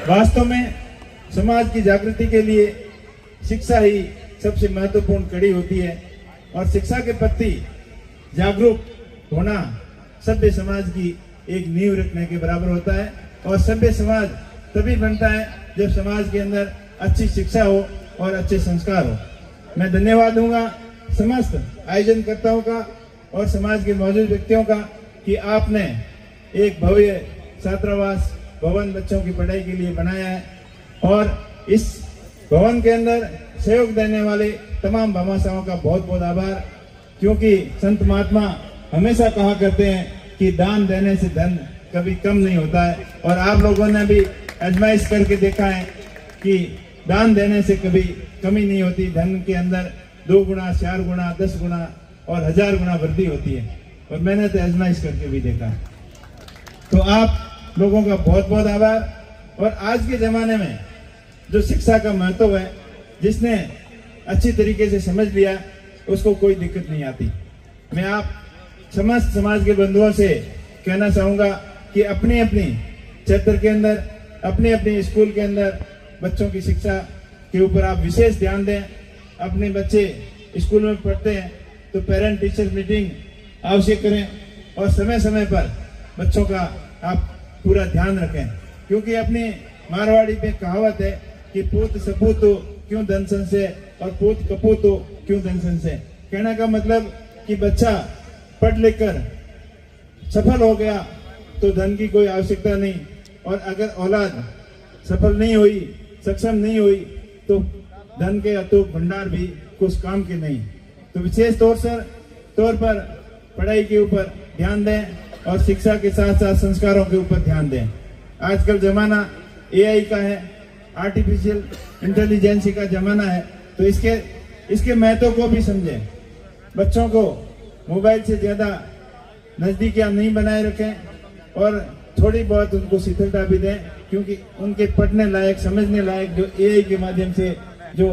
वास्तव में समाज की जागृति के लिए शिक्षा ही सबसे महत्वपूर्ण कड़ी होती है और शिक्षा के प्रति जागरूक होना सभ्य समाज की एक नींव रखने के बराबर होता है। और सभ्य समाज तभी बनता है जब समाज के अंदर अच्छी शिक्षा हो और अच्छे संस्कार हो। मैं धन्यवाद दूंगा समस्त आयोजनकर्ताओं का और समाज के मौजूद व्यक्तियों का कि आपने एक भव्य छात्रावास भवन बच्चों की पढ़ाई के लिए बनाया है और इस भवन के अंदर सहयोग देने वाले तमाम भामाशाहों का बहुत बहुत आभार, क्योंकि संत महात्मा हमेशा कहा करते हैं कि दान देने से धन कभी कम नहीं होता है। और आप लोगों ने भी आजमाइश करके देखा है कि दान देने से कभी कमी नहीं होती, धन के अंदर 2 गुना 4 गुना 10 गुना और 1000 गुना वृद्धि होती है। और मैंने तो आजमाइश करके भी देखा है। तो आप लोगों का बहुत बहुत आभार। और आज के जमाने में जो शिक्षा का महत्व है, जिसने अच्छी तरीके से समझ लिया उसको कोई दिक्कत नहीं आती। मैं आप समस्त समाज के बंधुओं से कहना चाहूँगा कि अपनी अपनी क्षेत्र के अंदर अपने अपने स्कूल के अंदर बच्चों की शिक्षा के ऊपर आप विशेष ध्यान दें। अपने बच्चे स्कूल में पढ़ते हैं तो पेरेंट टीचर मीटिंग आवश्यक करें और समय समय पर बच्चों का आप पूरा ध्यान रखें, क्योंकि अपनी मारवाड़ी में कहावत है कि पूत सपूत क्यों धन संशय और पूत कपूत क्यों धन संशय। कहने का मतलब कि बच्चा पढ़ लिख कर सफल हो गया तो धन की कोई आवश्यकता नहीं, और अगर औलाद सफल नहीं हुई सक्षम नहीं हुई तो धन के अतुक भंडार भी कुछ काम के नहीं। तो विशेष तौर पर पढ़ाई के ऊपर ध्यान दें और शिक्षा के साथ साथ संस्कारों के ऊपर ध्यान दें। आजकल जमाना AI का है, आर्टिफिशियल इंटेलिजेंस का जमाना है, तो इसके महत्व को भी समझें। बच्चों को मोबाइल से ज्यादा नजदीकियां नहीं बनाए रखें और थोड़ी बहुत उनको शिथिलता भी दें, क्योंकि उनके पढ़ने लायक समझने लायक जो AI के माध्यम से जो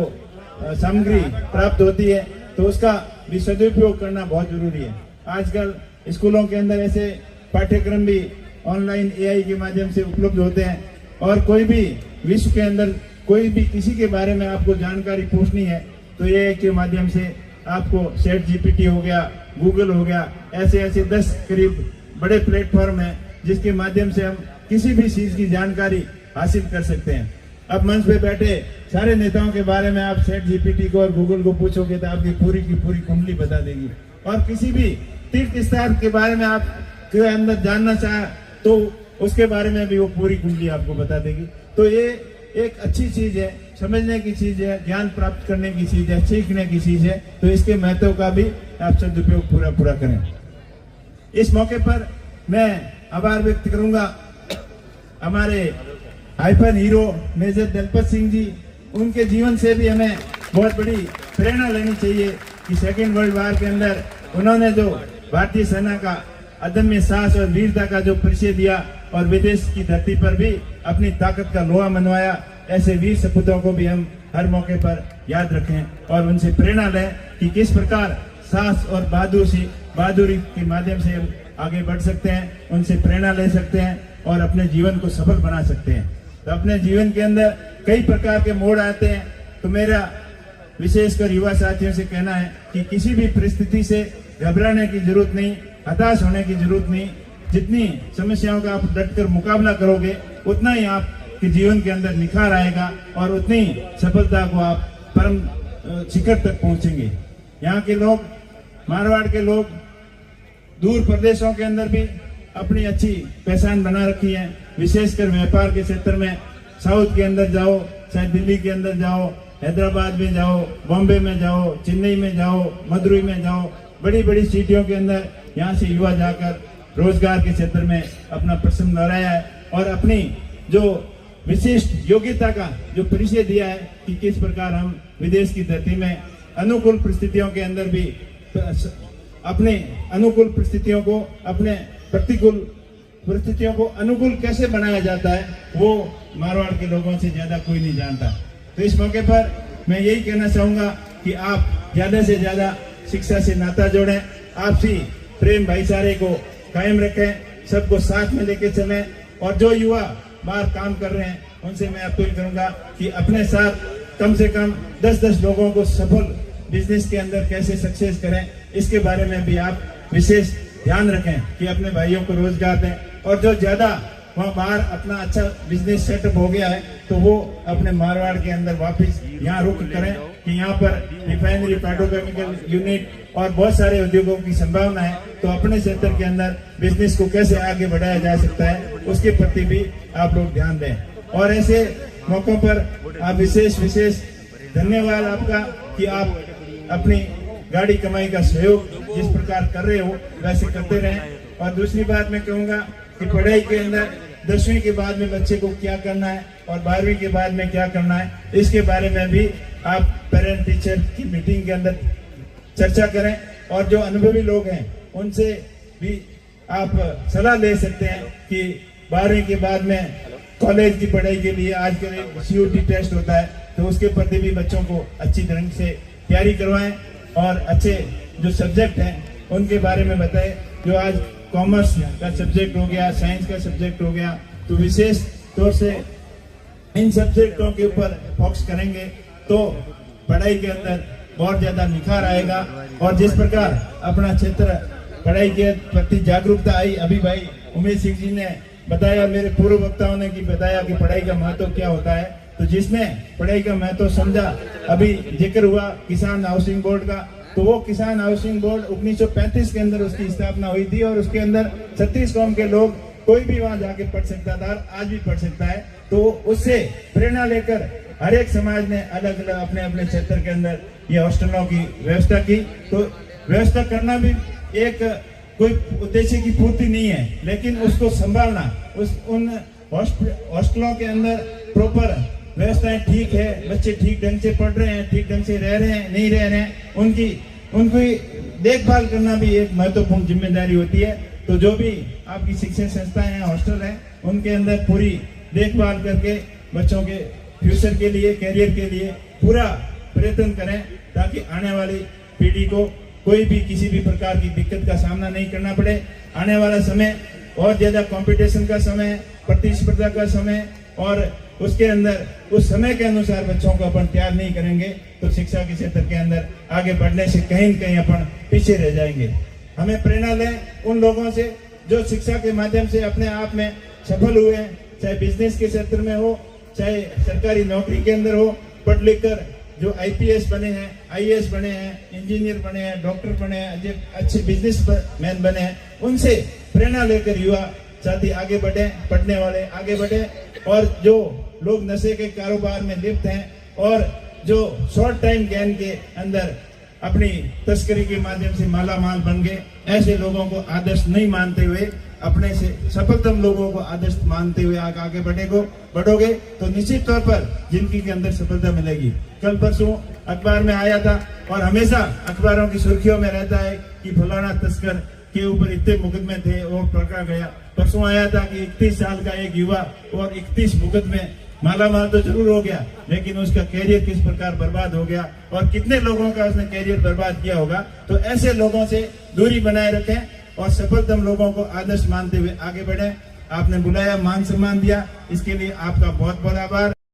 सामग्री प्राप्त होती है तो उसका भी सदुपयोग करना बहुत जरूरी है। आजकल स्कूलों के अंदर ऐसे पाठ्यक्रम भी ऑनलाइन AI के माध्यम से उपलब्ध होते हैं, और कोई भी विश्व के अंदर कोई भी किसी के बारे में आपको जानकारी पूछनी है तो AI के माध्यम से आपको ChatGPT हो गया, गूगल हो गया, ऐसे 10 करीब बड़े प्लेटफॉर्म हैं जिसके माध्यम से हम किसी भी चीज की जानकारी हासिल कर सकते हैं। अब मंच पे बैठे सारे नेताओं के बारे में आप ChatGPT को और गूगल को पूछोगे तो आपकी पूरी की पूरी कुंडली बता देगी, और किसी भी तीर्थ स्थान के बारे में आप के अंदर जानना चाहे तो उसके बारे में भी वो पूरी कुंडली आपको बता देगी। तो ये एक अच्छी चीज है, समझने की चीज है, ज्ञान प्राप्त करने की चीज है, सीखने की चीज है, तो इसके महत्व का भी आप सदुपयोग पूरा करें। इस मौके पर मैं आभार व्यक्त करूंगा हमारे hyphen hero major Dalpat Singh ji. उनके जीवन से भी हमें बहुत बड़ी प्रेरणा लेनी चाहिए कि सेकेंड वर्ल्ड वॉर के अंदर उन्होंने जो भारतीय सेना का अदम्य साहस और वीरता का जो परिचय दिया और विदेश की धरती पर भी अपनी ताकत का लोहा मनवाया, ऐसे वीर सपूतों को भी हम हर मौके पर याद रखें और उनसे प्रेरणा लें कि किस प्रकार साहस और बहादुरी के माध्यम से हम आगे बढ़ सकते हैं, उनसे प्रेरणा ले सकते हैं और अपने जीवन को सफल बना सकते हैं। तो अपने जीवन के अंदर कई प्रकार के मोड़ आते हैं, तो मेरा विशेषकर युवा साथियों से कहना है कि किसी भी परिस्थिति से घबराने की जरूरत नहीं, हताश होने की जरूरत नहीं। जितनी समस्याओं का आप डटकर मुकाबला करोगे उतना ही आपके जीवन के अंदर निखार आएगा और उतनी सफलता को आप परम शिखर तक पहुंचेंगे। यहाँ के लोग, मारवाड़ के लोग दूर प्रदेशों के अंदर भी अपनी अच्छी पहचान बना रखी है, विशेषकर व्यापार के क्षेत्र में। साउथ के अंदर जाओ, चाहे दिल्ली के अंदर जाओ, हैदराबाद में जाओ, बॉम्बे में जाओ, चेन्नई में जाओ, मदुरई में जाओ, बड़ी बड़ी सिटियों के अंदर यहाँ से युवा जाकर रोजगार के क्षेत्र में अपना प्रश्न लहराया है और अपनी जो विशिष्ट योग्यता का जो परिचय दिया है कि किस प्रकार हम विदेश की धरती में अनुकूल परिस्थितियों के अंदर भी अपने अनुकूल परिस्थितियों को, अपने प्रतिकूल परिस्थितियों को अनुकूल कैसे बनाया जाता है, वो मारवाड़ के लोगों से ज्यादा कोई नहीं जानता। तो इस मौके पर मैं यही कहना चाहूंगा कि आप ज्यादा से ज्यादा शिक्षा से नाता जोड़ें, आपसी प्रेम भाईचारे को कायम रखें, सबको साथ में लेके चलें, और जो युवा बाहर काम कर रहे हैं उनसे मैं अपील करूंगा कि अपने साथ कम से कम 10-10 लोगों को सफल बिजनेस के अंदर कैसे सक्सेस करें, इसके बारे में भी आप विशेष ध्यान रखें कि अपने भाइयों को रोजगार दें। और जो ज्यादा वहाँ बाहर अपना अच्छा बिजनेस सेटअप हो गया है तो वो अपने मारवाड़ के अंदर वापस यहाँ रुक करें कि यहाँ पर रिफाइनरी, पेट्रोकेमिकल यूनिट और बहुत सारे उद्योगों की संभावना है। तो अपने क्षेत्र के अंदर बिजनेस को कैसे आगे बढ़ाया जा सकता है उसके प्रति भी आप लोग ध्यान दें। और ऐसे मौकों पर आप विशेष धन्यवाद आपका कि आप अपनी गाड़ी कमाई का सहयोग जिस प्रकार कर रहे हो वैसे करते रहें। और दूसरी बात मैं कहूँगा कि पढ़ाई के अंदर 10वीं के बाद में बच्चे को क्या करना है और 12वीं के बाद में क्या करना है, इसके बारे में भी आप पेरेंट टीचर की मीटिंग के अंदर चर्चा करें। और जो अनुभवी लोग हैं उनसे भी आप सलाह ले सकते हैं कि 12वीं के बाद में कॉलेज की पढ़ाई के लिए आजकल CUT टेस्ट होता है, तो उसके प्रति भी बच्चों को अच्छी तरह से तैयारी करवाएं और अच्छे जो सब्जेक्ट हैं उनके बारे में बताएं। जो आज कॉमर्स का सब्जेक्ट हो गया, साइंस का सब्जेक्ट हो गया, तो विशेष तौर से इन सब्जेक्टों के ऊपर फोकस करेंगे तो पढ़ाई के अंदर बहुत ज्यादा निखार आएगा। और जिस प्रकार अपना क्षेत्र पढ़ाई के प्रति जागरूकता आई, अभी भाई उमेश सिंह जी ने बताया, मेरे पूर्व वक्ताओं ने बताया कि पढ़ाई का महत्व क्या होता है। तो जिसने पढ़ाई का महत्व समझा, अभी जिक्र हुआ किसान हाउसिंग बोर्ड का, तो वो किसान हाउसिंग बोर्ड 1935 के अंदर उसकी स्थापना हुई थी और उसके अंदर 36 कौम के लोग कोई भी वहां जाके पढ़ सकता था, आज भी पढ़ सकता है। तो उससे प्रेरणा लेकर हर एक समाज ने अलग अलग अपने अपने क्षेत्र के अंदर ये हॉस्टलों की व्यवस्था की। तो व्यवस्था करना भी एक कोई उद्देश्य की पूर्ति नहीं है, लेकिन उसको संभालना, उन हॉस्टलों के अंदर प्रॉपर व्यवस्थाएं ठीक है, बच्चे ठीक ढंग से पढ़ रहे हैं, ठीक ढंग से रह रहे हैं, नहीं रह रहे हैं, उनकी देखभाल करना भी एक महत्वपूर्ण जिम्मेदारी होती है। तो जो भी आपकी शिक्षण संस्थाएं हैं, हॉस्टल हैं, उनके अंदर पूरी देखभाल करके बच्चों के फ्यूचर के लिए, कैरियर के लिए पूरा प्रयत्न करें ताकि आने वाली पीढ़ी को कोई भी किसी भी प्रकार की दिक्कत का सामना नहीं करना पड़े। आने वाला समय और ज्यादा कंपटीशन का समय, प्रतिस्पर्धा का समय, और उसके अंदर उस समय के अनुसार बच्चों को अपन तैयार नहीं करेंगे तो शिक्षा के क्षेत्र के अंदर आगे बढ़ने से कहीं न कहीं अपन पीछे रह जाएंगे। हमें प्रेरणा लें उन लोगों से जो शिक्षा के माध्यम से अपने आप में सफल हुए हैं, चाहे बिजनेस के क्षेत्र में हो, चाहे सरकारी नौकरी के अंदर हो, पढ़ लिख कर जो IPS बने हैं, IAS बने हैं, इंजीनियर बने हैं, डॉक्टर बने हैं, अच्छे बिजनेसमैन बने हैं, उनसे प्रेरणा लेकर युवा साथी आगे बढ़े, पढ़ने वाले आगे बढ़े। और जो लोग नशे के कारोबार में लिप्त हैं और जो शॉर्ट टाइम गेन के अंदर अपनी तस्करी के माध्यम से माला माल बन गए, ऐसे लोगों को आदर्श नहीं मानते हुए, अपने से सफलतम लोगों को आदर्श मानते हुए आगे बढ़ोगे तो निश्चित तौर पर जिंदगी के अंदर सफलता मिलेगी। कल परसों अखबार में आया था और हमेशा अखबारों की सुर्खियों में रहता है कि फलाना तस्कर के ऊपर इतने मुकदमे थे और पकड़ा गया। परसों आया था कि 31 साल का एक युवा और 31 मुकदमे, माला माल तो जरूर हो गया, लेकिन उसका कैरियर किस प्रकार बर्बाद हो गया और कितने लोगों का उसने कैरियर बर्बाद किया होगा। तो ऐसे लोगों से दूरी बनाए रखें और सफलतम लोगों को आदर्श मानते हुए आगे बढ़ें। आपने बुलाया, मान सम्मान दिया, इसके लिए आपका बहुत बहुत आभार।